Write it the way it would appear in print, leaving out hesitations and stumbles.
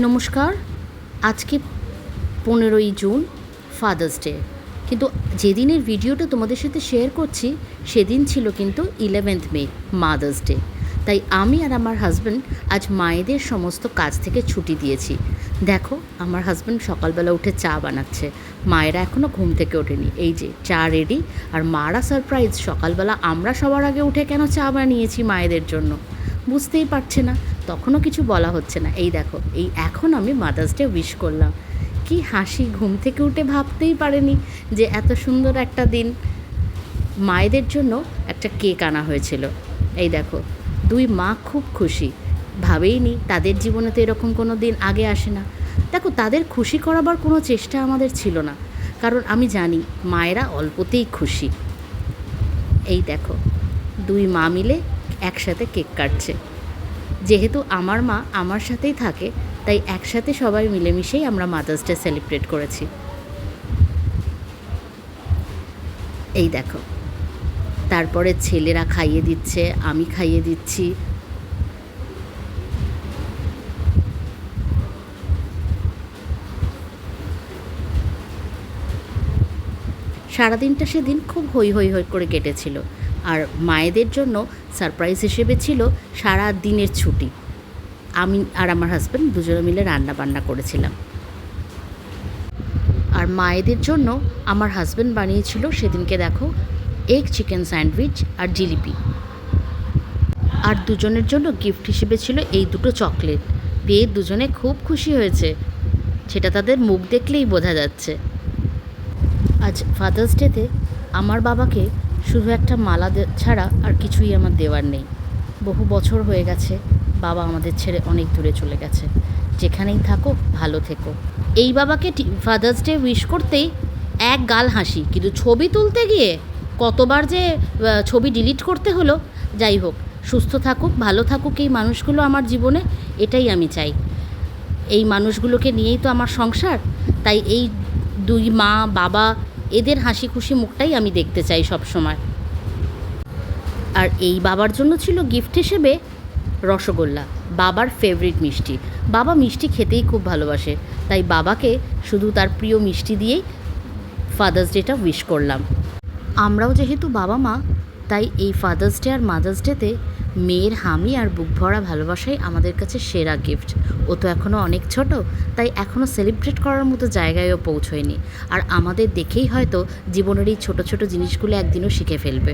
নমস্কার। আজকে 15ই June father's day, কিন্তু যেদিনের ভিডিওটা তোমাদের সাথে শেয়ার করছি সেদিন ছিল কিন্তু 11th মে মাদার্স ডে। তাই আমি আর আমার হাজব্যান্ড আজ মায়েদের সমস্ত কাজ থেকে ছুটি দিয়েছি। দেখো, আমার হাজব্যান্ড সকালবেলা উঠে চা বানাচ্ছে, মায়েরা এখনও ঘুম থেকে ওঠেনি। এই যে চা রেডি, আর মারা সারপ্রাইজ সকালবেলা আমরা সবার আগে উঠে কেন চা বানিয়েছি মায়েদের জন্য বুঝতেই পারছে না, তখনও কিছু বলা হচ্ছে না। এই দেখো, এই এখন আমি মাদার্স ডে উইশ করলাম। কি হাসি, ঘুম থেকে উঠে ভাবতেই পারেনি যে এত সুন্দর একটা দিন। মায়েদের জন্য একটা কেক আনা হয়েছিল। এই দেখো, দুই মা খুব খুশি, ভাবেইনি তাদের জীবনে তো এরকম কোনো দিন আগে আসে না। দেখো, তাদের খুশি করাবার কোনো চেষ্টা আমাদের ছিল না, কারণ আমি জানি মায়েরা অল্পতেই খুশি। এই দেখো, দুই মা মিলে একসাথে কেক কাটছে। যেহেতু আমার মা আমার সাথেই থাকে, তাই একসাথে সবাই মিলেমিশেই আমরা মাদার্স ডে সেলিব্রেট করেছি। এই দেখো, তারপরে ছেলেরা খাইয়ে দিচ্ছে, আমি খাইয়ে দিচ্ছি। সারাদিনটা সেদিন খুব হই হই হই করে কেটেছিল। আর মায়েদের জন্য সারপ্রাইজ হিসেবে ছিল সারা দিনের ছুটি। আমি আর আমার হাজব্যান্ড দুজনে মিলে রান্না বান্না করেছিলাম। আর মায়েদের জন্য আমার হাজব্যান্ড বানিয়েছিল সেদিনকে দেখো এগ চিকেন স্যান্ডউইচ আর জিলিপি। আর দুজনের জন্য গিফট হিসেবে ছিল এই দুটো চকলেট। পেয়ে দুজনে খুব খুশি হয়েছে, সেটা তাদের মুখ দেখলেই বোঝা যাচ্ছে। আজ ফাদার্স ডেতে আমার বাবাকে শুধু একটা মালা ছাড়া আর কিছুই আমার দেওয়ার নেই। বহু বছর হয়ে গেছে, বাবা আমাদের ছেড়ে অনেক দূরে চলে গেছে। যেখানেই থাকো ভালো থেকো। এই বাবাকে ফাদার্স ডে উইশ করতেই এক গাল হাসি, কিন্তু ছবি তুলতে গিয়ে কতবার যে ছবি ডিলিট করতে হলো। যাই হোক, সুস্থ থাকুক, ভালো থাকুক এই মানুষগুলো আমার জীবনে, এটাই আমি চাই। এই মানুষগুলোকে নিয়েই তো আমার সংসার, তাই এই দুই মা বাবা এদের হাসি খুশি মুখটাই আমি দেখতে চাই সব সময়। আর এই বাবার জন্য ছিল গিফট হিসেবে রসগোল্লা, বাবার ফেভারিট মিষ্টি। বাবা মিষ্টি খেতেই খুব ভালোবাসে, তাই বাবাকে শুধু তার প্রিয় মিষ্টি দিয়েই ফাদার্স ডেটা উইশ করলাম। আমরাও যেহেতু বাবা মা, তাই এই ফাদার্স ডে আর মাদার্স ডেতে মেয়ের হামি আর বুক ভরা ভালোবাসাই আমাদের কাছে সেরা গিফট। ও তো এখনও অনেক ছোট, তাই এখনও সেলিব্রেট করার মতো জায়গায়ও পৌঁছয়নি। আর আমাদের দেখেই হয়তো জীবনের এই ছোটো ছোটো জিনিসগুলো একদিনও শিখে ফেলবে।